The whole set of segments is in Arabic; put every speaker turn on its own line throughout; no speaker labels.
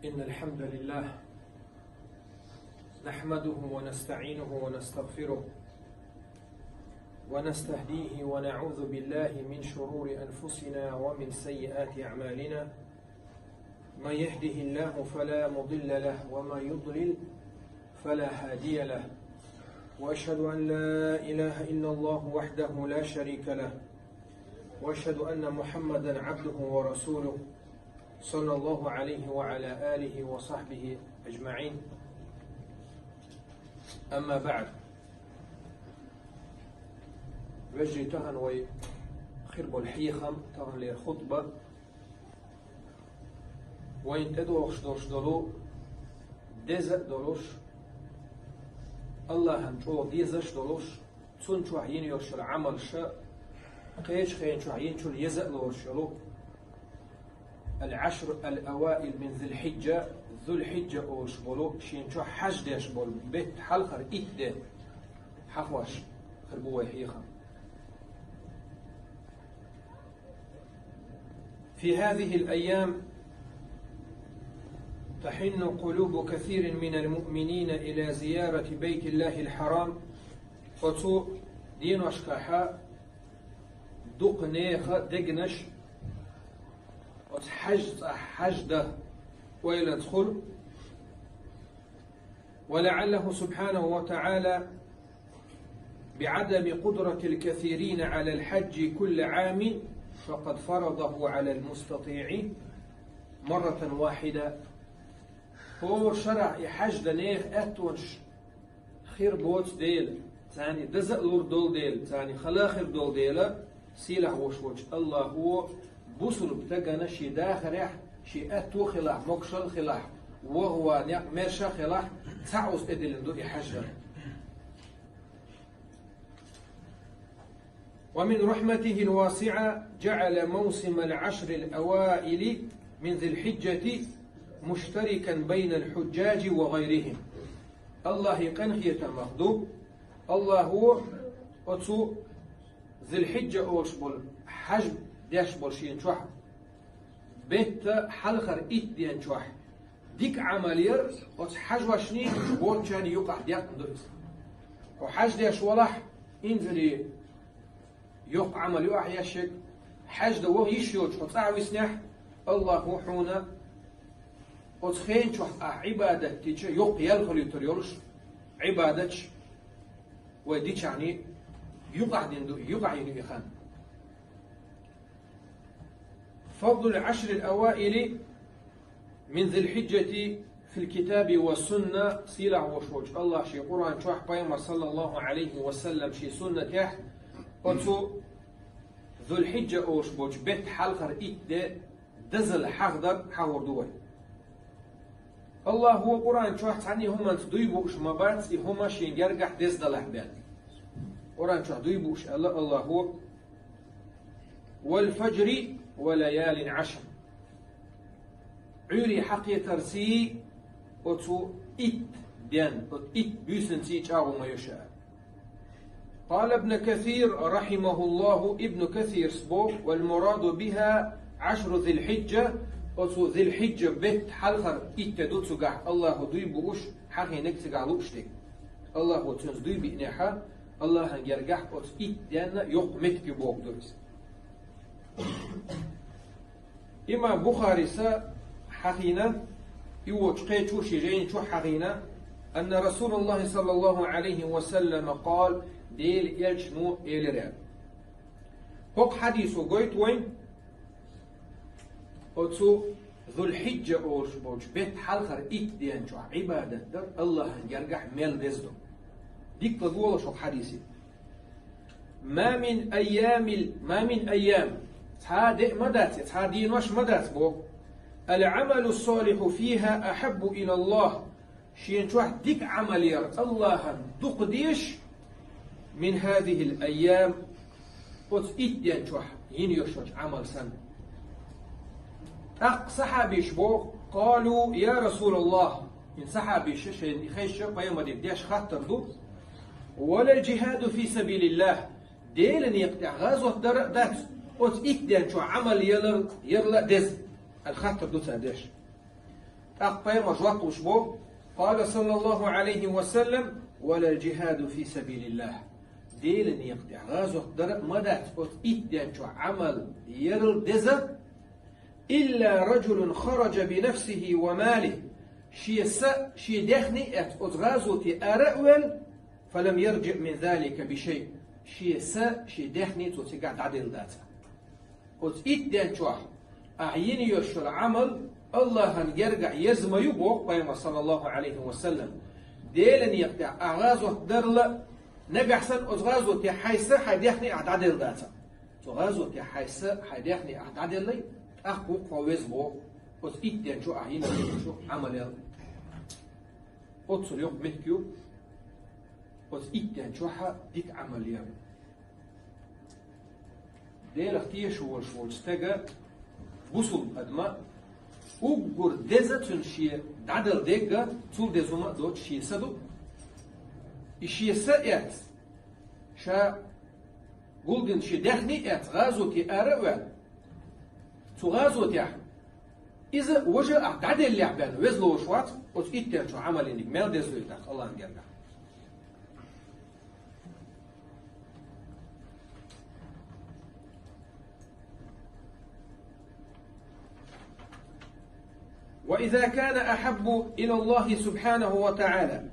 إن الحمد لله نحمده ونستعينه ونستغفره ونستهديه ونعوذ بالله من شرور أنفسنا ومن سيئات أعمالنا. من يهده الله فلا مضل له وما يضلل فلا هادي له، وأشهد أن لا إله إلا الله وحده لا شريك له، وأشهد أن محمدا عبده ورسوله صلى الله عليه وعلى آله وصحبه أجمعين. أما بعد، وجه تهن وخرب الحيخم تهن للخطبة وين تدو أخشدوش دلو دزق دلوش الله هنجو ديزش دلوش تون شو حين يوشل عمل شا قيش خين شو حين شو يزق لوشلو العشر الأوائل من ذو الحجة أوش بولو شين شو حج ديش بول بيت حلقر إيت ده حفواش خربوه حيخم. في هذه الأيام تحن قلوب كثير من المؤمنين إلى زيارة بيت الله الحرام، فتو دين أشكاحا دق نيخ دقنش حجده ويدخل، ولعله سبحانه وتعالى بعدم قدرة الكثيرين على الحج كل عام فقد فرضه على المستطيع مرة واحدة. هو شرع يحج دنيخ أتونش خير بوت ديل تاني دزق لور دول ديل تاني خلاخر دول ديل سيلح وشوش الله هو بوصل بتجنا شي داخرح شي أتو خلاح مكشل خلاح وهو مرشا خلاح تعوس إدل دو يحج. ومن رحمته الواسعة جعل موسم العشر الأوائل من ذي الحجة مشتركا بين الحجاج وغيرهم. الله يقنخية مخدوب الله هو أتو ذي الحجة أوشبول حج ديشبول شين شوح بيت حلخر إيت ديان شوح ديك عملير حج وشني بوت شاني يقع ديك ندرس وحج ديش ولح إنزلي يق عمل يقع يشك حج دوه يشيوش وطعوي سنح الله هو حونا وتخين شوح عبادة تيجي يق يلخل يتريولش عبادتش وديش يعني يقع دين يقع يخان. فضل العشر الأوائل من ذي الحجة في الكتاب والسنة سيلع وشوج. الله شي قرآن شوح بيمر صلى الله عليه وسلم شي سنة يح وتو ذو الحجة أوش بوج بيت حلقر إيد دزل حغدر حور دوي. الله هو قرآن شوح تعني هما تدويبوش مبات هما شين يرجح دز دلحبات قرآن شوح دويبوش الله هو والفجر وليال عشر عوري حقي ترسي وتو إت ديان إت بيسنسي تشاو ما يشاء. قال ابن كثير رحمه الله ابن كثير سبو والمراد بها عشر ذي الحجة وتو ذي الحجة بيت حلخر إت دوت سقع الله دوي بوش حقي نكسقع لوشتك الله هو تنز دوي بإنحا الله هنجرجح وت إت ديان يقمت بوك درس. إما بخاري سا حقينا يوش قيتشو شجين شو حقينا أن رسول الله صلى الله عليه وسلم قال ديل يلشنو إلرا هوك حديثو قويت وين أتسو ذو الحجة أوش بوش بيت حلخر إيت ديان شو عبادة در الله يرجح ميل دزدو ديك تقول شو حديثي ما من أيام تهادئ مدات تهادين وش مدات بو العمل الصالح فيها أحب إلى الله شين شوح ديك عمل يرد الله دقديش من هذه الأيام قد إديان شوح ينيوشوش عمل سن صحابيش بو قالوا يا رسول الله إن صحابيش شين يخيش بيوم ديش خاطر دو ولا الجهاد في سبيل الله ديلن يقطع غازوة دات قد إديان شو عمل يرلا دز الخاطر دو سادش أقبل مجوات وشبو قال صلى الله عليه وسلم ولا الجهاد في سبيل الله ديل يقطع غازو درق مدات إتدان شو عمل يرل دزر إلا رجل خرج بنفسه وماله شي دخني غازو أرأول فلم يرجع من ذلك بشيء شي دخني تقعد عدل داتا إتدان شو أعين يشر عمل الله يرجع يزم يبوق بيما صلى الله عليه وسلم ديلن يقطع أغازو درل نجح سن أزغازو تحيسة حيديخني أعدادل داتا تغازو تحيسة حيديخني أعدادل لي أخو قويز بو أز إتدان شو أعين شو عمل أتصل يوم مهكيو أز إتدان شو حا ديك عمل يوم ديل اختيه شو استجا بوصل أدماء وقر دزة شيء عدل دقة طول دزوما دوت شيء سدو الشيء سائت شا قلدن شيء دخني ات غازو تي أروع تغازو تي إذا وجه عدل اللعبان وزلو شوات وتكتر شو عمل إنك مال دزو يتاق الله نجرنا وإذا كان أحب إلى الله سبحانه وتعالى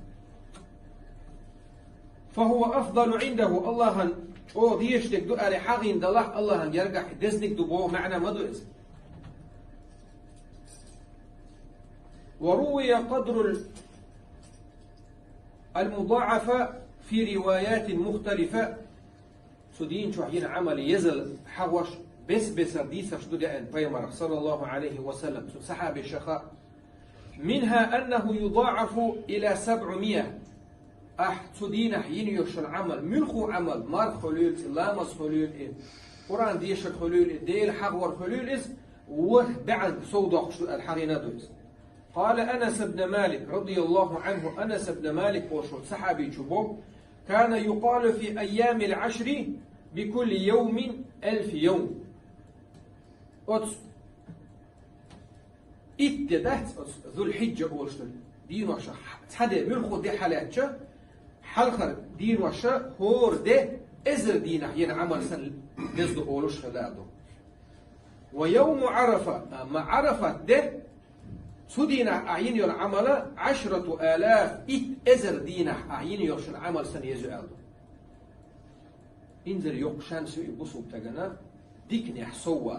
فهو أفضل عنده الله أو ديشتك دو أري حقين دلح الله يرجع دزنك دبو معنى مدرس وروي قدر المضاعفة في روايات مختلفة سدين شو حين عمل يزل حوش بس رديس شدود أن بيمر صلى الله عليه وسلم سحاب الشخاء منها أنه يضاعف إلى 700 سدين حين يشل عمل ملخو عمل مار خلول لامس خلول قرآن ديش الخلول ديل حغور خلول إس وبعد صودق الحرينة دوز قال أنس بن مالك رضي الله عنه أنس بن مالك وشو سحابي شبوب كان يقال في أيام العشر بكل يوم 1000 يوم إتدهت ذو الحجة أولشتل دين وشا تحدى ملخو دي حالاتشا حلخر دين وشا هور دي إزر دين ين عمل سن دزدو أولوش خلادو ويوم عرفة ما عرفت دي سدينا أعين يون عمل 10,000 إزر دينا أعين يوشن عمل سن يزعلدو إنزل يقشان سوء بصوب تغنى ديكني حسوا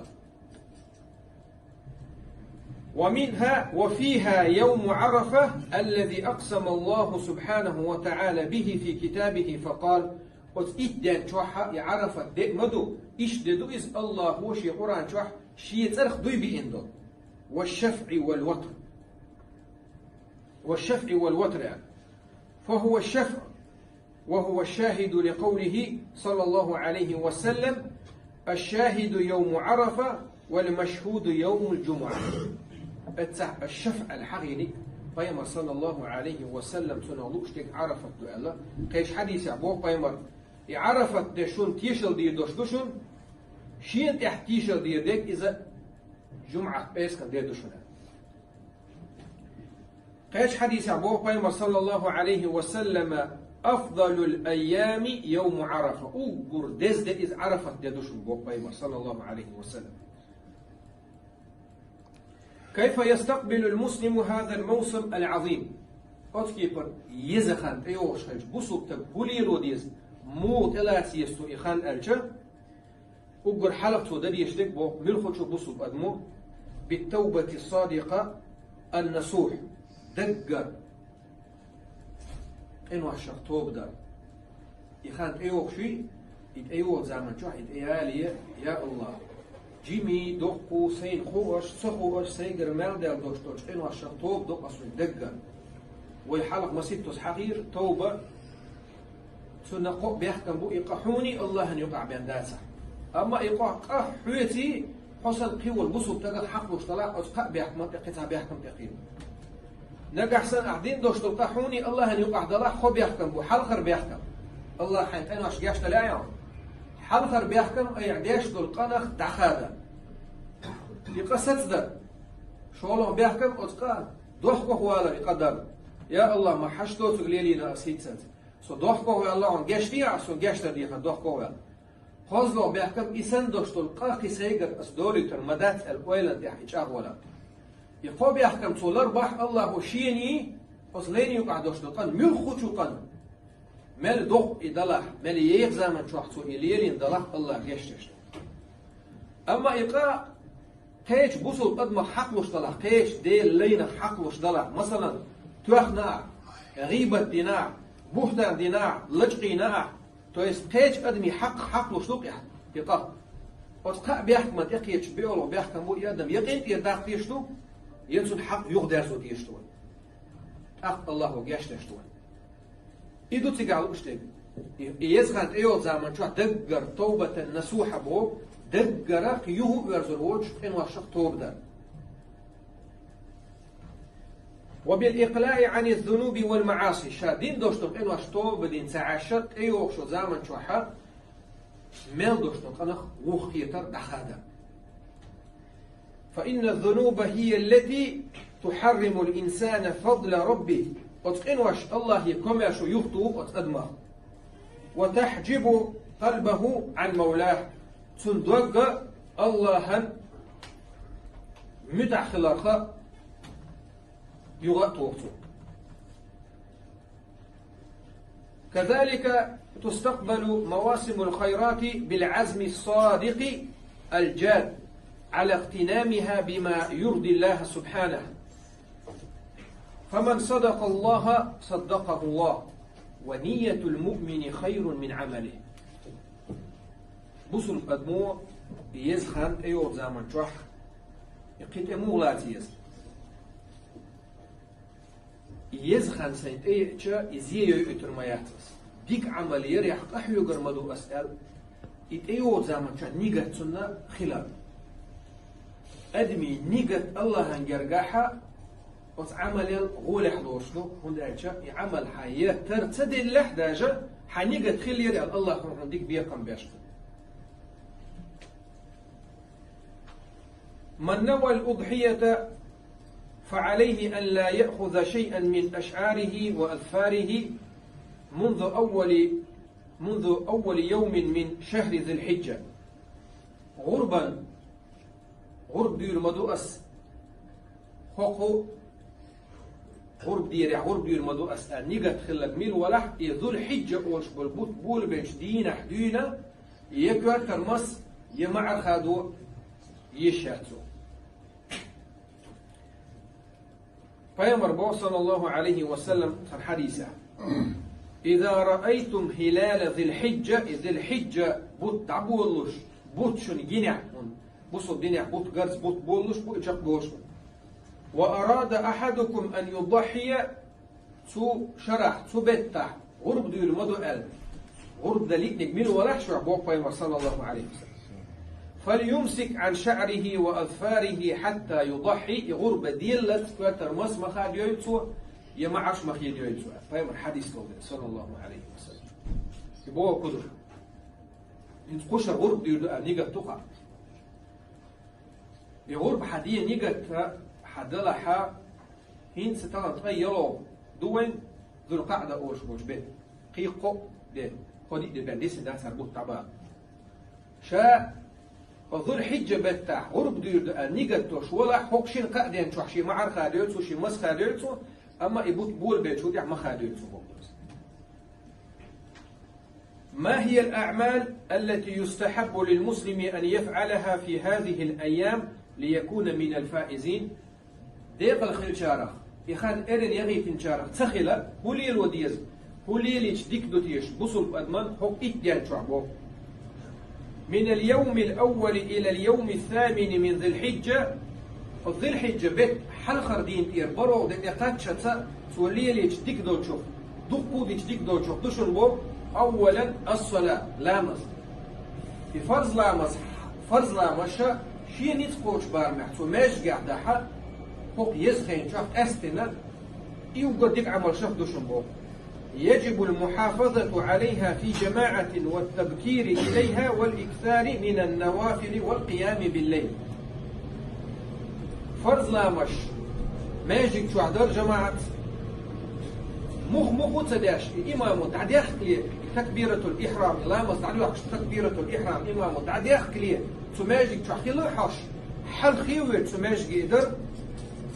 وفيها يوم عرفة الذي أقسم الله سبحانه وتعالى به في كتابه فقال قد إدان شوحا يعرفت دي مدو إشددو إز الله هو شي قرآن شوح شي ترخ دوي بإندو والشفع والوتر يعني. فهو الشفع وهو الشاهد لقوله صلى الله عليه وسلم الشاهد يوم عرفة والمشهود يوم الجمعة الشفع الحقيقي بيمر صلى الله عليه وسلم تنالوش تك عرفت دو الله كيش حديث عبوه بيمر عرفت دشون تيشل دي دوشن شين تحتيشل دي ديك إذا جمعة بيسكن دي دوشن كيش حديث عبوه بيمر صلى الله عليه وسلم أفضل الأيام يوم عرفة أوغر دز إذ عرفت دي دوشن بوه بيمر صلى الله عليه وسلم كيف يستقبل المسلم هذا الموسم العظيم؟ أتكيبر يزخان أيوش خلج بصوب تقولي لوديز موت إلاتي يستو إخان ألجا أقر حلقته دل يشتك بو ملخوش بصوب أدمو بالتوبة الصادقة النصوح دقر إنو عشق توب دار إخان أيوشي إد أيوه زامن شو إد أيالي يا الله جيمي دوقو سين خوش سخوش سيجر مالدال دوش إنو عشق توب دوق أصول دقر ويحلق مسيبتوس حقير توبة سنقو بيحكم بو إقاحوني الله أن يقع بين داسة أما إقاح حويتي حسن قيول بصوب تقل حقوش طلاق أسقاء بيحكم قطع بيحكم تقيل نقح سن أعدين دوش تلقاحوني الله أن يقع دلاح خو بيحكم بو حلخر بيحكم الله حين أنا أشجاش تلاعيهم حلخر بيحكم أي عديش دلقانخ دخادة يقصت ذا شغلهم بيحكم أسقاء دوخ ولا قدر يا الله ما حشتو تغليلينا أسيتسات سو دوخ الله on geshtia so geshta diha doخ خذلو بيحكم إسان دوشتول قاقي سيجر أسدوليتر مدات الأويلند يحكي أغولا يقوم بيحكم تولر باح الله وشيني أصلين يقع دوشتول قن مل خوشو قن مل دوخ إدلاح مل ييغ زمن شوحتو إليلين دلاح الله يشتشت أما إقاء قيش بوصل قد ما حق وش دلاح قيش ديل لين حق وش دلاح مثلا توخنا غيبة ديناع بوحدة ديناع لجقي ناع تو есть قيش أدمي حق وشلوق يقا وتقع بيحكم تقيش بيولو بيحكم بو يادم يقين يداق تيشتو ينسون حق يغدرسو تيشتو أخ الله وقيشتشتو إدو تيقعلو اشتاق يزغان ايو زامن شو دقر توبة نسوحة بو دقر يهو ورزروج إنو شق توب دار وبالإقلاع عن الذنوب والمعاصي شادين دوشتم إنو أشتو بدين تعاشر أيوه شو زامن شو حق ميل دوشتم قنخ وخيتر دخادا فإن الذنوب هي التي تحرم الإنسان فضل ربه وتقنوش الله يكمش يخطو وتقدمه وتحجب قلبه عن مولاه تندوق الله متعخلق يغطوه كذلك تستقبل مواسم الخيرات بالعزم الصادق الجاد على اغتنامها بما يرضي الله سبحانه فمن صدق الله صدقه الله ونية المؤمن خير من عمله بصل قدمو يزخن ايوه زامن جوح يقيت امولاتي يزخن سنت اي تشا يزيو يترمياتس ديك عمل يريح قحيو قرمدو اسال ايوه زامن جوح نيغت سنة خلال ادمي نيغت الله هنجرقاحا وتعمل غول حضورشنو هنداجا يعمل حياة ترتدي اللحداجة حنيقة تخيل يري الله عندك بيقم بيشتو من نوى الأضحية فعليه أن لا يأخذ شيئا من أشعاره وأذفاره منذ أول يوم من شهر ذي الحجة غرب دير مدوأس حقو غرب دير مدو أسأل نيجا تخلق ميل ولح ذو الحجة وش بالبوت بول بيش دينا حدينا يكوار كرمس يمع خادو يشاتو فيمر صلى الله عليه وسلم في الحديثة إذا رأيتم هلال ذي الحجة بوت تعبولوش بوت شن جنع بوصل دينع بوت قرز بوت بولوش بوت جاق بوش وأراد أحدكم أن يضحي تو شرح تو بتح غرب دير مدو قلب غرب دليل نجمين ولا شرح بوقفة صلى الله عليه وسلم فليمسك عن شعره وأظفاره حتى يضحي غرب ديلت كواتر مس مخاد يويتو يمعش مخيد يويتو فاهم حديث صلى الله عليه وسلم يبوه كدر ينتقوش غرب دير نيجا تقع يغرب حدية نيجا حدلها هين ستان تغيروا دوين ذو القعدة أوش بوش بيت قيقو ده خدي ده بنديس ده سربوت تبع شاء ذو الحجة بتاع غرب دير ده نيجتوش ولا حقشين قاعدين شو معر خاديرتو شي مس خاديرتو أما يبوت بول بيت شو ده ما خاديرتو ما هي الأعمال التي يستحب للمسلم أن يفعلها في هذه الأيام ليكون من الفائزين ديق الخيل شارخ يخان إرن يغي تنشارخ تخيلا هو لي الوديز هو لي ديك دوتيش بصل بأدمان حق إتيان شعبه من اليوم الأول إلى اليوم الثامن من ذي الحجة ذي الحجة بيت حلخر دين تير برو دقيقات شتا تولي لي ديك دوتشوف دقو ديك دوتشوف دوشن بو أولا الصلاة لامس في فرض لامس شي نتقوش بارمح تو ماش قاعد حق فوق يسخين شخص أستنا يوجد ديك عمل شخص دوشنبو يجب المحافظة عليها في جماعة والتبكير إليها والإكثار من النوافل والقيام بالليل فرض لامش ماجيك شو عدر جماعة مخ تداش إمام تعديخ لي تكبيرة الإحرام لا مستعلو تكبيرة الإحرام إمام تعديخ لي تماجيك شو حكي له حش حل خيوة تماجيك يدر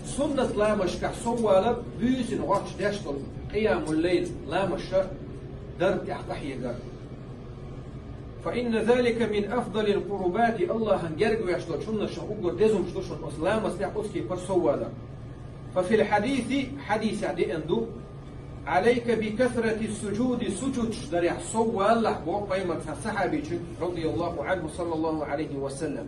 سنة لا مشكح سوالا بيسن واتش داشتل قيام الليل لا مشكح درت يحقح يقر فإن ذلك من أفضل القربات الله هنجرق ويشتل شنة شعوق ديزم شتوشن أسلام أسلح أسكي فرسوالا ففي الحديث حديث عدي أندو عليك بكثرة السجود سجود دريح سوالا وقيمة صحابي رضي الله عنه صلى الله عليه وسلم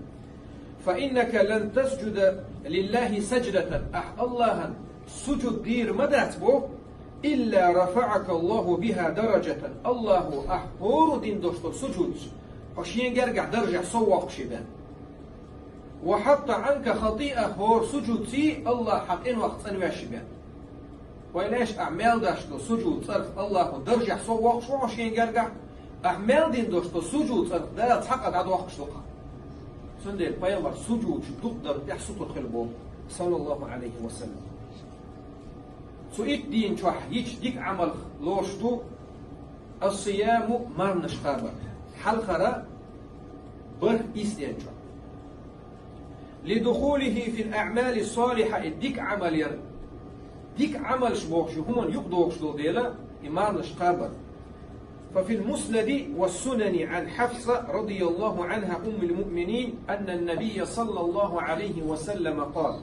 فإنك لن تسجد لله سجدة الله سجد دير مدات بو إلا رفعك الله بها درجة الله أحور دين دوشتو سجود وشين جرجع درجة سواق شبان وحط عنك خطيئة هور سجود سي الله حقين وقت أنواع شبان وإلاش أعمال داشتو سجود صرف الله درجة سواق شو وشين جرجع أعمال دين دوشتو سجود صرف دا تحقق عد وقت شلقا سندل بايمر سجود تقدر يحسط الخلبو صلى الله عليه وسلم سويت دين شوح يش ديك عمل لوشتو الصيام مرنش خابر حلقرة بر إستيان شوح لدخوله في الأعمال الصالحة ديك عمل ير ديك عمل شبوخ شو هم يقضوا شو ديلا مرنش خابر ففي المسند والسنن عن حفصة رضي الله عنها أم المؤمنين أن النبي صلى الله عليه وسلم قال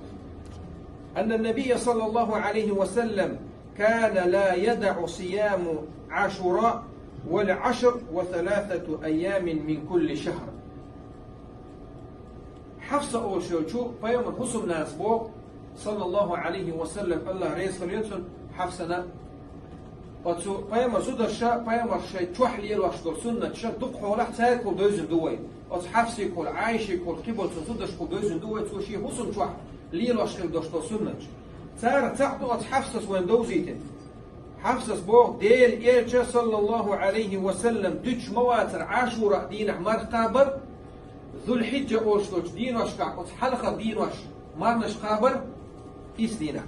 أن النبي صلى الله عليه وسلم كان لا يدع صيام عاشوراء والعشر وثلاثة أيام من كل شهر حفصة أول شو فيوم حسن ناس بو صلى الله عليه وسلم الله رئيس خليلسون حفصنا وتو فيما سود الشاء فيما شيء توحلي الواشدور سنة شاء دق حولح تاكل دوزن دوي وتحفصي كل عايشي كل قبل سودش كل دوزن دوي توشي حسن توح لي الواشدور دوشتور سنة تار تعطو أتحفص وين دوزيتن حفص بو ديل إيرجا صلى الله عليه وسلم دج مواتر عاشوراء دين أحمر قابر ذو الحجة أوشتوش دين واشكع وتحلقة دين واش مارنش قابر إيس دينا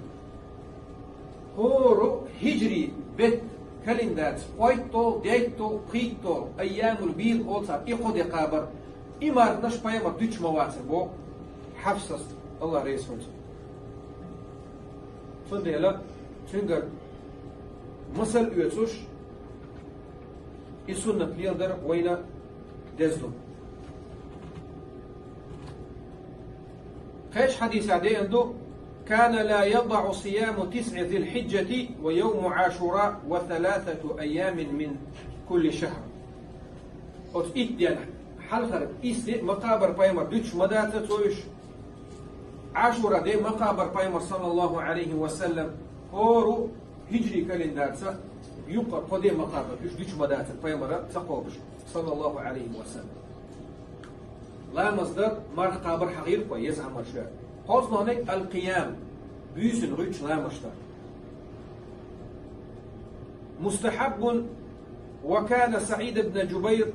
هورو هجري بيت كالندات قويتو ديتو قيتو أيام البيض أوصار إيقو دي قابر إمار نش بايمر دج مواتر بو حفص الله رئيس ونسو فنديلا تنقر مسل üyetsuş isunna pliyandar وينا دزلو خيش حديث عدي عنده كان لا يضع صيام 9 ذي الحجة ويوم عاشوراء وثلاثة أيام من كل شهر أوت إتيان حلقر إستي مقابر بايمر دوش مداتة تويش عاشوراء دي مقابر بايمر صلى الله عليه وسلم هورو هجري كالندارسا يبقى قديم مقابر يش مداتة بايمر تقوبش صلى الله عليه وسلم لا مصدر مار قابر حقير كويس عمر شاء قصنا هناك القيام بيسن ريتش لا مشتر مستحب وكان سعيد بن جبير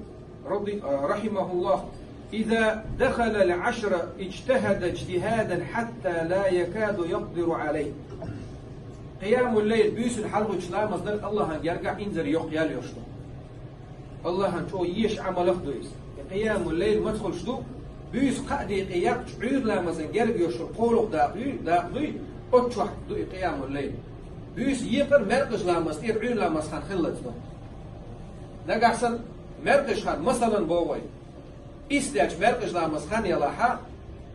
رحمه الله إذا دخل العشر اجتهد اجتهادا حتى لا يكاد يقدر عليه قيام الليل بيسن حلق لا مصدر الله يرجع انزر يقيال يشتو الله هنشو يش عمله دويس قيام الليل ما تدخل شدو بيس قادي قياق تعير لا مثلا جرب يشر قولق داقلي اتشوح دو قيام الليل بيس يقر مرقش لا مستير عير لا مسخن خلت دو نقع احسن مرقش خان مثلا بووي استاج مرقش لا مسخن يلاحا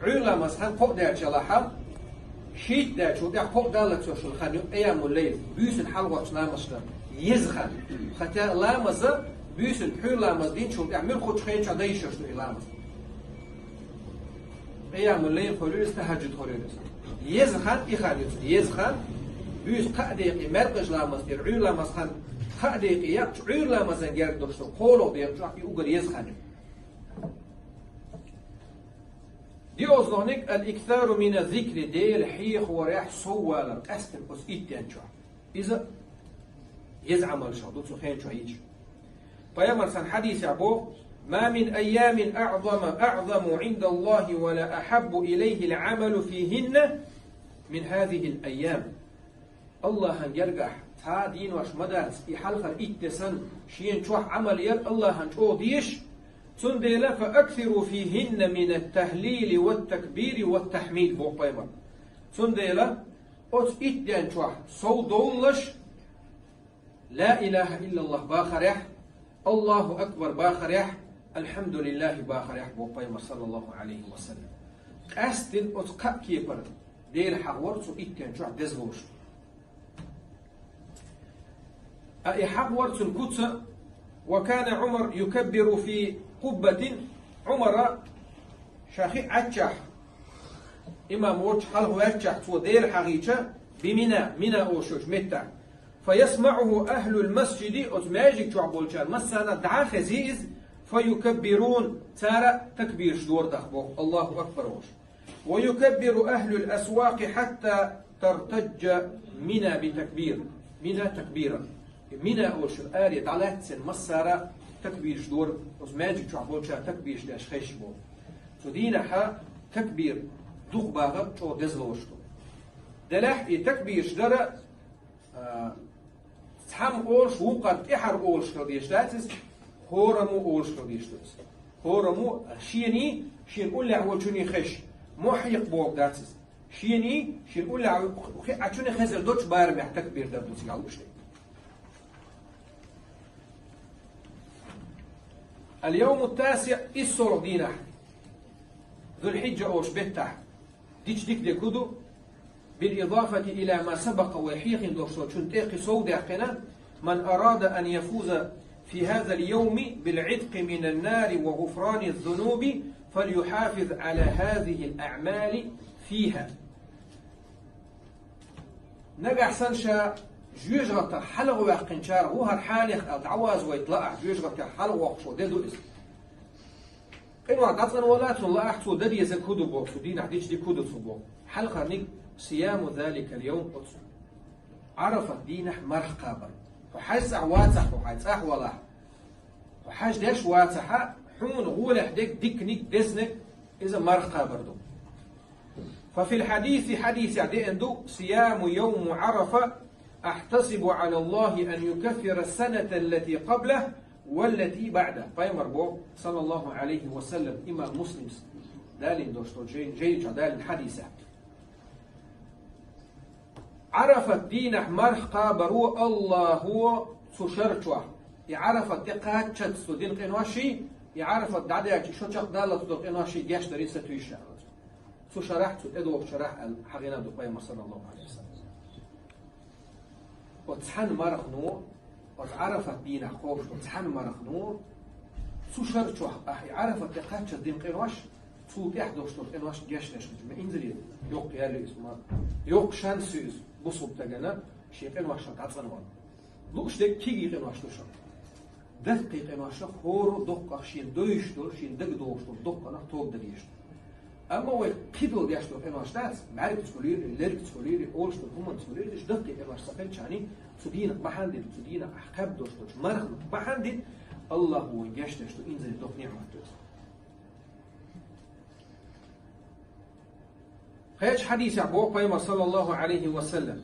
عير لا مسخن فوق داج يلاحا شيت داج ودع فوق دالك يشر خان قيام الليل بيس حلوة لا مسخن يزخن حتى لا مزا بيسن حول لامز دين شو يعمل خود خير شو دايش شو لامز قيام الليل خلوص تهجد خلوص يزخن يخلص يزخن بيس قديقي مرقش لامز دير عير لامز خن قديقي يق عير لامز نجار دوشتو قولو دير شو يوجر يزخن دي أصلانك الإكثار من الذكر دي الحيخ وريح صوالا أستم أس إتيان شو إذا يزعم الشهدوت خير شو هيج فيمرسن حديث أبوه ما من أيام أعظم عند الله ولا أحب إليه العمل فيهن من هذه الأيام الله يرجح تا دين واش مدارس يحلخر اتسن شين شوح عمل ير الله هنشو ديش تندل فأكثروا فيهن من التهليل والتكبير والتحميد بو قيمة تندل أوت إتدان شوح صو دولش لا إله إلا الله باخر يح الله أكبر باخر يح الحمد لله باخر يح بو قيمة صلى الله عليه وسلم أستن أوت كيبر ديل حقور سو إتدان شوح دزلوش أي حقور القدس وكان عمر يكبر في قبة عمر شاخي عتشح إمام وجه حلو عتشح تو دير حقيقة بمنا أوشوش متى فيسمعه أهل المسجد أزماجك تعبولشان مسانا دعا خزيز فيكبرون تارى تكبير شدور دخبو الله أكبر وش ويكبر أهل الأسواق حتى ترتج منا بتكبير منا تكبيرا منا أوش الآية تعالى سن مسارة تكبير شدور أزماجك تعبولشان تكبير شداش خيشبو تدينها تكبير دوغ باغب شو دزلوشتو دلاح تكبير شدرة تحم أولش وقت إحر أولش كرديشتاتس هورمو أولش كرديشتاتس هورمو شيني شين أولي عوالشوني خش محيق بوك داتس شيني شين أولي عوالشوني خزر دوش بار بيح تكبير داتوسي عالوشتي اليوم التاسع إسر دينه ذو الحجة أوش بيتح ديش ديك دي كدو بالإضافة إلى ما سبق ويحيق دوشو شنتيقي سودة قنا من أراد أن يفوز في هذا اليوم بالعتق من النار وغفران الذنوب فليحافظ على هذه الأعمال فيها نجح سنشا جيج غطر حلق وقنشار هو هالحالخ أو تعواز ويطلع جيج غطر حلق وقشو ديدو إس إنو عدتنا ولا تنلا أحسو ددي يزكودو بوكسو دين عديش دي كودو صبو حلقة نيك صيام ذلك اليوم قدس عرف دينح مرح قابر وحاج واتح وحاج ولا وحاج داش واتح حون غولح ديك نيك دزنك إذا مرح قابر دو ففي الحديث حديث عدي صيام يوم عرفة أحتسب على الله أن يكفر السنة التي قبله والتي بعده بايمر بو صلى الله عليه وسلم إمام مسلم دالين دوشتو جي دالين حديثة عرفت دينح مرح قابرو الله هو سشرشوه يعرفت دقات شد سودين قنواشي يعرفت دعديك شو شق دالت دو قنواشي ديش دريسة تويشة سشرحت ادو شرح الحقينا دو بايمر صلى الله عليه وسلم وتحن مرخ نور وعرفت دينح خوش وتحن مرخ نور سشرشوه أحي عرفت دقات شد دين قنواش تو يحدوش دو قنواش ديش ديش ما انزلي يوق يالي اسمه يوق شانسيز بصوب تجنا شيء قنواش تعصنوا لوش ده كيجي قنواش توشان دقيق قنواش خور دق شين دويش دور شين دق دوش دور دق أنا توب دريش أما هو كيدو ديش دور قنواش تاس معرفة سكولير ليرك سكولير أولش دور هم سكولير إيش دقيق قنواش سقيل شاني تدينا بحندد تدينا أحكام دوش دوش مرخ بحندد الله هو يجش دوش تو إنزل دوك نعمة توس خيش حديث أبو قيمة صلى الله عليه وسلم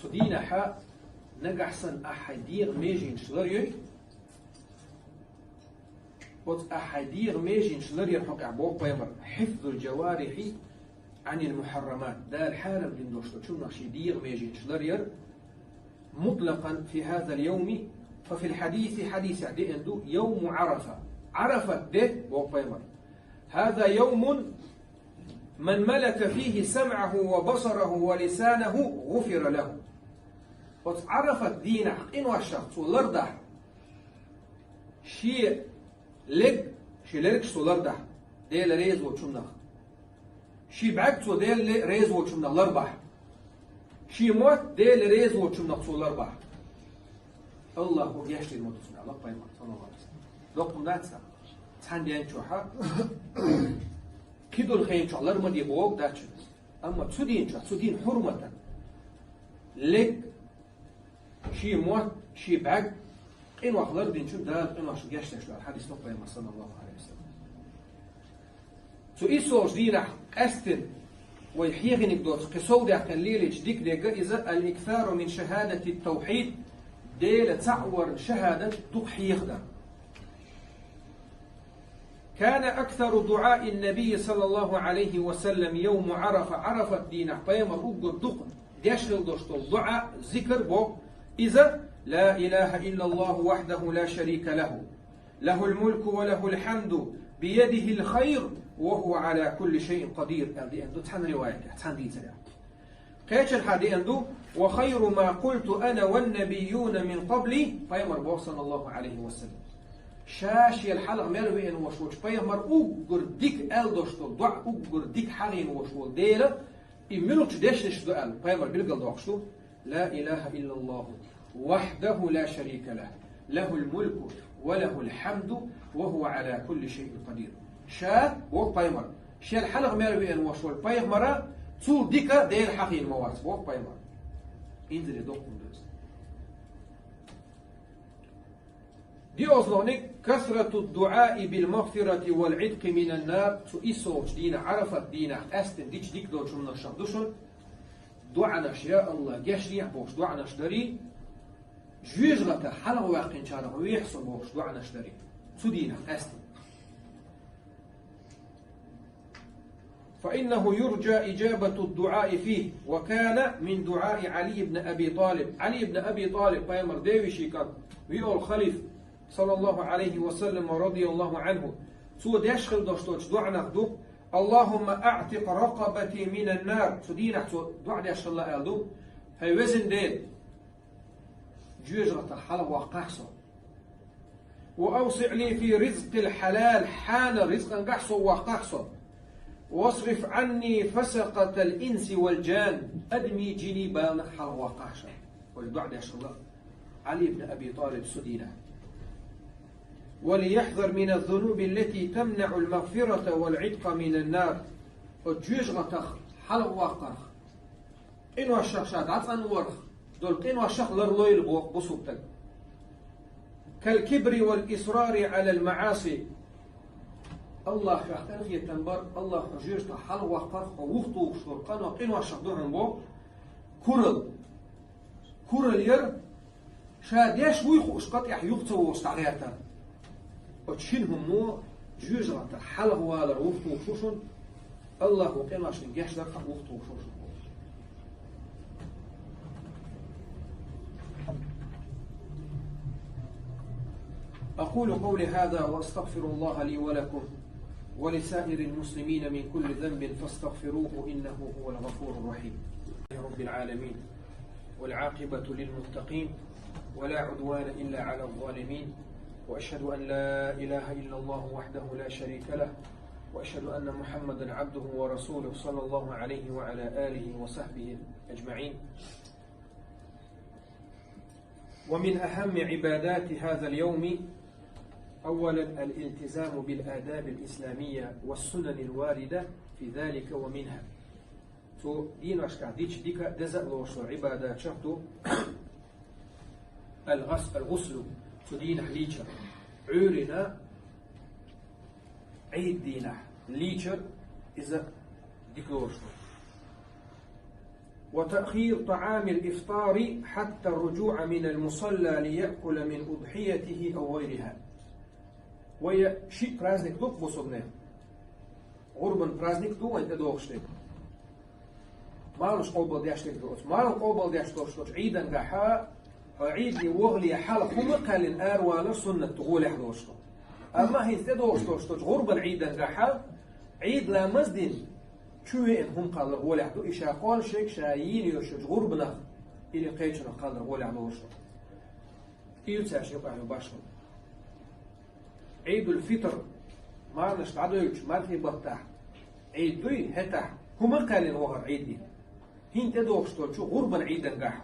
تدينا حا نجحسن أحدير ميجين شلريك وت أحدير ميجين شلريك حق أبو قيمة حفظ الجوارح عن المحرمات ده الحالة من دوشتو شو نشيدير ميجين شلريك مطلقا في هذا اليوم ففي الحديث حديث عدي عنده يوم عرفة عرفة ده أبو قيمة هذا يوم من ملك فيه سمعه وبصره ولسانه غفر له وتعرفت دينه إنه الشخص ولرده شيء لك سولرده ديل ريز وشمنخ شيء بعكس وديل ريز وشمنخ لربح شيء موت ديل ريز وشمنخ سولربح الله هو يشتي الموت سنة الله قيمة صلى الله عليه وسلم لقم داتسا تحندين شوحا كيدو الخير شو الله رمدي بوق داتشن أما تسودين حرمة لك شيء موت شيء بعد إن وخلر دين شو دال إن وشو جاشت شو الحديث نقطة ما صلى الله عليه وسلم سو إيسوش دينه أستن ويحيغنك دوت قصود قليلج ديك ديك إذا الإكثار من شهادة التوحيد ديل تعور شهادة تحيغ ده. كان أكثر دعاء النبي صلى الله عليه وسلم يوم عرفة دينا قيام أقر دق ديشل دوشتل دعاء ذكر بو إذا لا إله إلا الله وحده لا شريك له له الملك وله الحمد بيده الخير وهو على كل شيء قدير. هذه عنده تحن رواية تحن ديتها كيش الحديث عنده وخير ما قلت أنا والنبيون من قبلي قيام صلى الله عليه وسلم شاشي الحلقة مروي إن وشوش بيامر أوجر ديك آل دوشتو دع أوجر ديك حالين وشول ديلا إملوش ديش دعاء بيامر بيلقى دوشتو لا إله إلا الله وحده لا شريك له له الملك وله الحمد وهو على كل شيء قدير. شا وق بيامر شا الحلقة مروي إن وشول بيامر تول ديكا ديل حقين موارد وق بيامر إندري دوكم دوست. دي أصلونك كثرة الدعاء بالمغفرة والعتق من النار تو إيسوش دينا عرفت دينا أستن ديش ديك دوش من الشهدوشن دعنا يا الله جاشري بوش دعنا شدري جوجلة حلق واقين شارع ويحصل بوش دعنا شدري تو دينا أستن. فإنه يرجى إجابة الدعاء فيه وكان من دعاء علي بن أبي طالب. علي بن أبي طالب بايمر ديوشي كان ويقول خليفة صلى الله عليه وسلم ورضي الله عنه سو ديشخل دوشتوش دعنا دو اللهم أعتق رقبتي من النار سو دينا دعا ديشخل الله ألدو هاي وزن دين جوجرة الحلق وقحصو وأوسع لي في رزق الحلال حان رزقا قحصو وقحصو واصرف عني فسقة الإنس والجان أدمي جني بالنا حلق وقحصو والدعا ديشخل الله علي بن أبي طالب سدينا. وليحذر من الذنوب التي تمنع المغفرة والعتق من النار وجيش غتخ حلق واقرخ إنو الشخشات عطان ورخ دول إنو الشخ لرلويل بصوبتك كالكبر والإصرار على المعاصي الله يخترق يتنبر الله حجيش حلق واقرخ ووقتو شرقان إنو الشخ دعن بو كورل ير شاديش ويخو اشقط يح يقتو وستعريتا وتشينهم مو جوجرة حلق والا وقتو وشوشن الله وقيم عشان جيش لك وقتو وشوشن. أقول قولي هذا وأستغفر الله لي ولكم ولسائر المسلمين من كل ذنب فاستغفروه إنه هو الغفور الرحيم. رب العالمين والعاقبة للمتقين ولا عدوان إلا على الظالمين وأشهد أن لا إله إلا الله وحده لا شريك له وأشهد أن محمدا عبده ورسوله صلى الله عليه وعلى آله وصحبه أجمعين. ومن أهم عبادات هذا اليوم أولا الالتزام بالآداب الإسلامية والسنن الواردة في ذلك ومنها تو دين أشكال ديش ديكا دزألوش عبادات شرطو الغسل تدين ليتشر عورنا عيد دينا ليتشر إذا ديكلورش وتأخير طعام الإفطار حتى الرجوع من المصلى ليأكل من أضحيته أو غيرها. وهي شيء برازنك دوك بصدناه غربا برازنك دو وانت دوغشتك مالوش قوبل دياشتك دوغش مالو قوبل دياشتوش عيدا قحا عيد وغلي حلق هم قال الآر ولا سنة تقول إحدوشتو أما هي تدوشتوش غربا عيدا قحا عيد لا مزدين شو إن هم قال غول إحدو إشا قال شيك شايين يوشج غربنا إلي قيتشنا قال غول إحدوشتو إيو تساشي قاعدوا باشتو عيد الفطر ما نشتعدوش ما في بطاح عيد دوي هتاح هم قال وغر عيدي هين تدوشتو شو غربا عيدا قحا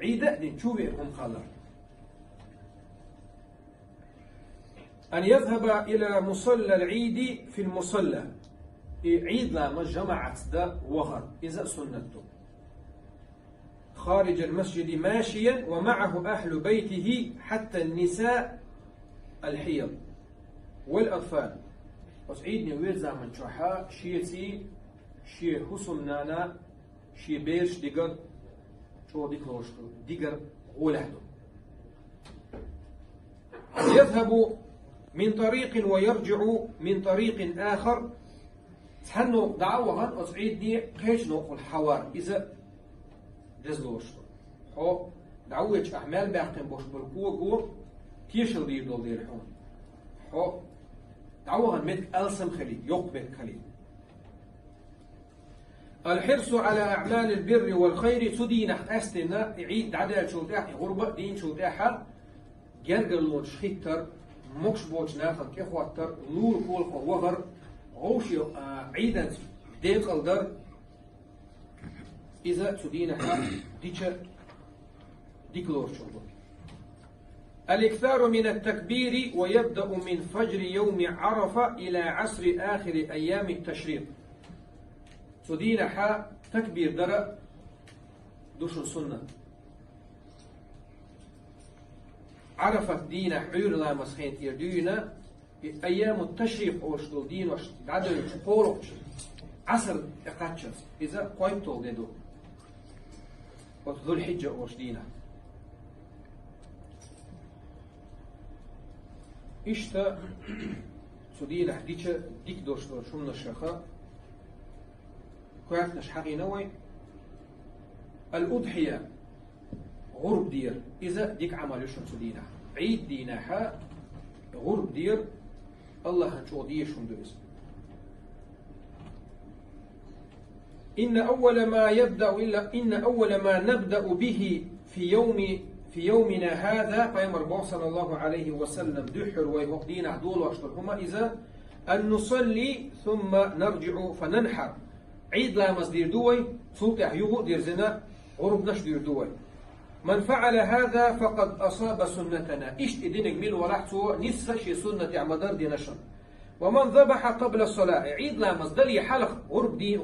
عيدة لنشوفه هم خالر أن يذهب إلى مصلى العيد في المصلى عيد لما جمعت ده وغر إذا سنته خارج المسجد ماشيا ومعه أهل بيته حتى النساء الحيض والأطفال. بس عيد نويل زمن شوحا شيتي شي حسم نانا شي بيرش ديگر شو ديكلوشتو ديگر غولهدو يذهب من طريق ويرجع من طريق آخر تحنو دعوها أصعيد دي قيش نوق الحوار إذا دزلوشتو هو دعوية أحمال باقين بوش بالقوة تيشل دير دول دير حون هو دعوها متك ألسم خليل يقبل خليل الحرص على أعمال البر والخير سدينا أستنا عيد عدد شوتاح غربة دين شوتاحة جرجل لوش خيتر مكش بوش ناخد كخواتر نور كول خوغر غوشي عيدا ديق الدر إذا سدينا ديكلور شوبو الإكثار من التكبير ويبدأ من فجر يوم عرفة إلى عصر آخر أيام التشريق سدينا تكبير درا دوش السنة عرفت دينا حير لا مسخين يردينا أيام التشريق أوشتو دين وش عدل شقولك عصر إقاتشس إذا قويتو ديدو وذو الحجة أوش دينا إشتا سدينا حديشة ديك دوشتو شمنا الشيخة كويتنش حقي نوي الأضحية غرب دير إذا ديك عمل يشمس دينا عيد دينا حا غرب دير الله هنشو ديشم دوز إن أول ما نبدأ به في يومنا هذا فيمر صلى الله عليه وسلم دحر ويهقدين دول واشترهما إذا أن نصلي ثم نرجع فننحر عيد لا مصدير دوي صوت يحيوه دير زنا غرب نش دير دوي من فعل هذا فقد أصاب سنتنا إيش إدينك ميل ورحتو نسخ شي سنة عمدار دي نشر ومن ذبح قبل الصلاة عيد لا مصدر يحلق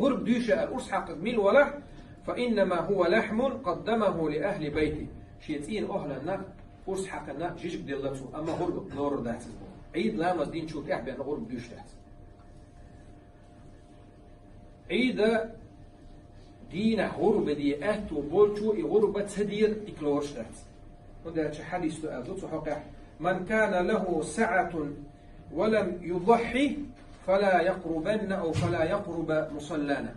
غرب ديشة الأرس حق ميل ورح فإنما هو لحم قدمه لأهل بيتي شيتين أهلنا أرس حقنا جيجك دي اللبسو أما غرب نور داعتز عيد لا مصدين شو تحبي أنا غرب ديش داعتز عيد دينا غربة دي أهتو بولشو غربة تدير إكلوش دات وده حديث سؤال حقيقة من كان له سعة ولم يضحي فلا يقربن أو فلا يقرب مصلانا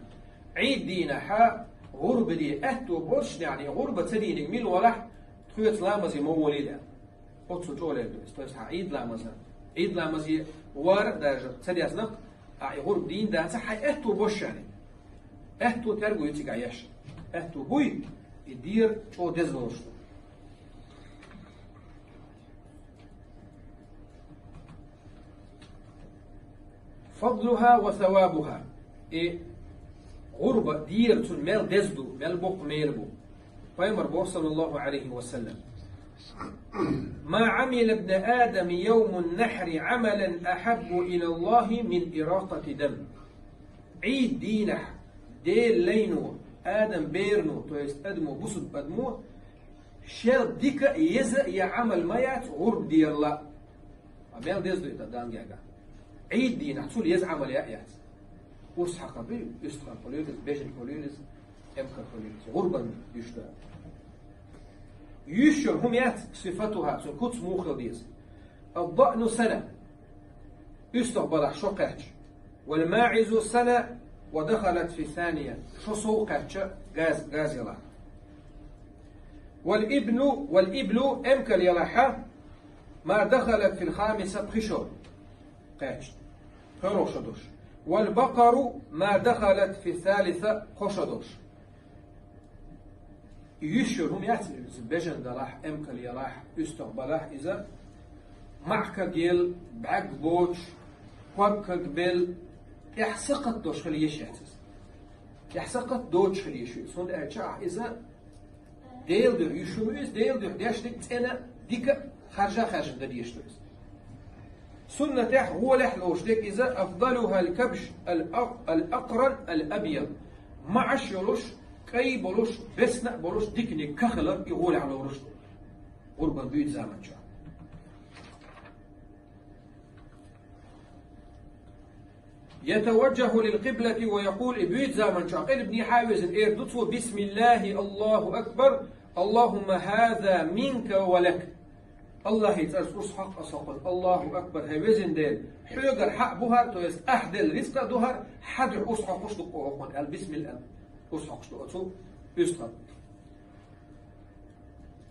عيد دينا غربة دي أهتو بولش يعني غربة تدير ميل ولح تخيط لامزي مولي ده قدسو جولي دوست عيد لامزي وار داجر تدي أزنق غرب دين ده حي أهتو بوش يعني أهتو ترجو يتيجا يش أهتو بوي يدير شو دزلوش فضلها وثوابها غربة دير تون ميل دزدو ميل بوق ميلبو فيمر صلى الله عليه وسلم ما عمل ابن آدم يوم النحر عملا أحب إلى الله من إراقة دم عيد دينح ديل لينو آدم بيرنو تويست أدمو بصد أدمو شال ديكا يزا يعمل ميات غرب دير لا أبيل ديزدو يتدان جاقا عيد دينح تقول يز عمل يأيات ورس حقا بي يستخل بوليلز بيجن بوليلز أمكر بوليلز غربا يشتغل يشر هم يات صفتها سنكوت موخل ديز الضأن سنة يستقبل شقاتش والماعز سنة ودخلت في ثانية شو سوقاتش غاز يلا والإبل أمكل يلاحا ما دخلت في الخامسة بخشور قاتش خروشدوش والبقر ما دخلت في الثالثة خشدوش يشر هم ياتي بجن دلاح امكل يلاح استقبلاح اذا معك ديال بعق بوش قبك قبل يحسقت دوش خلي يشاتس يحسقت دوش خلي يشوي سون ارجع اذا ديل دو يشويز ديل دو داش ديك انا ديك خارجه دي يشترس سنة تاح هو لحلوش ديك اذا افضلها الكبش الاقرن الابيض مع الشلوش كي بولوش بسنا بولوش ديكني كخلر يقول على ورشد قربا بيت زمن جاء يتوجه للقبلة ويقول بيت زمن شاقل ابن حاوز إردتو بسم الله الله أكبر اللهم هذا منك ولك الله يترس أصحق أصقل الله أكبر هوزن ديل حيقر حق بهر تويس أحدل رزق دهر حدر أصحق أشتق أخوان بسم الله أصحق أشتق أصحق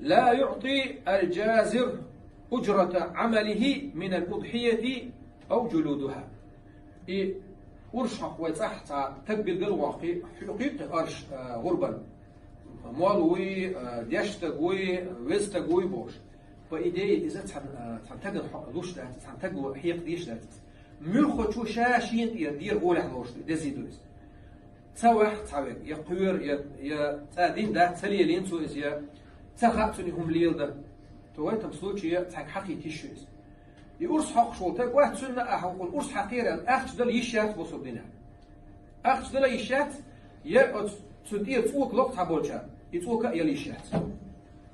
لا يعطي الجازر أجرة عمله من الأضحية أو جلودها أرشح ويتحت تقبل الواقع حقيقة أرش غربا مالوي ديشتقوي ويستقوي بوش فإيدي إذا تنتقل لوش ده تنتقل حيق ديش ده ملخو شو شاشين يدير غولح لوش ده زيدوز تسوح تسوح يقير يتادين ده تليلين سو إز تخاطني هم ليل ده توي تمسلوش تاك حقيقي شوز يورس حق شو تاك واحد سنة أحقول أورس حقيقة أخش ده يشات بوصل دينا أخش ده يشات يا تدير فوق لوقت حبولشا يتوك يليشات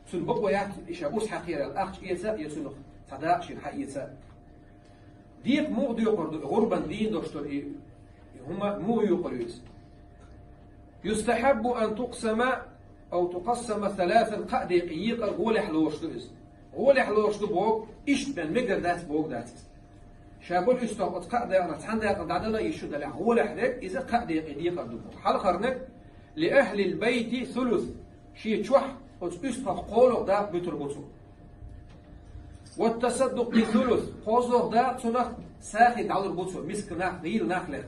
سن بقويات إيش أورس حقيقة الأخش يسا يسنخ تداعش الحقيقة ديك مو يقرد غربا دين دوشتر هما مو يقريز يستحب أن تقسم أو تقسم ثلاثا قد يقيق غولح لوشتوز غولح لوشتو بوق إيش بن مقر ذات بوق ذات شابول يستوقت قد أنا تحند قد يشد له غولح ذاك إذا قد يقيق الدبوق حال خرنك لأهل البيت ثلث شيء شوح وتستوق قولوا ذا بتربطه والتصدق ثلث قوزه ذا تنخ ساخد على البطو مسك ناخ غير ناخله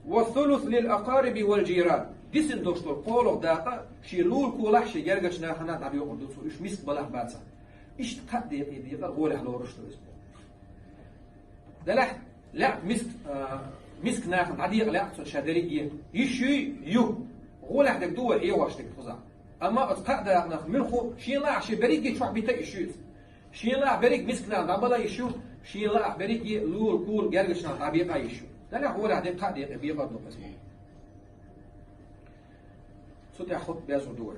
والثلث للأقارب والجيران ديسن دوشتور قولو داقا شيلول كولح شي جرغش ناخنا دابيو قدوسو ايش مسك بلح باتسا ايش قد يقيق غولح لورشتو دلح لا مسك ناخن عديق لا شادري يشي يو غولح دك دول ايه واشتك فزا اما اتقد ناخ منخو شيلا شي بريق شو بيتا يشوز شيلا بريق مسك ناخ دابلا يشو شيلا بريق لول كول جرغش ناخ دابيقا يشو دلح غولح دك قد يقيق دو قسمه تأخذ بهذا الدور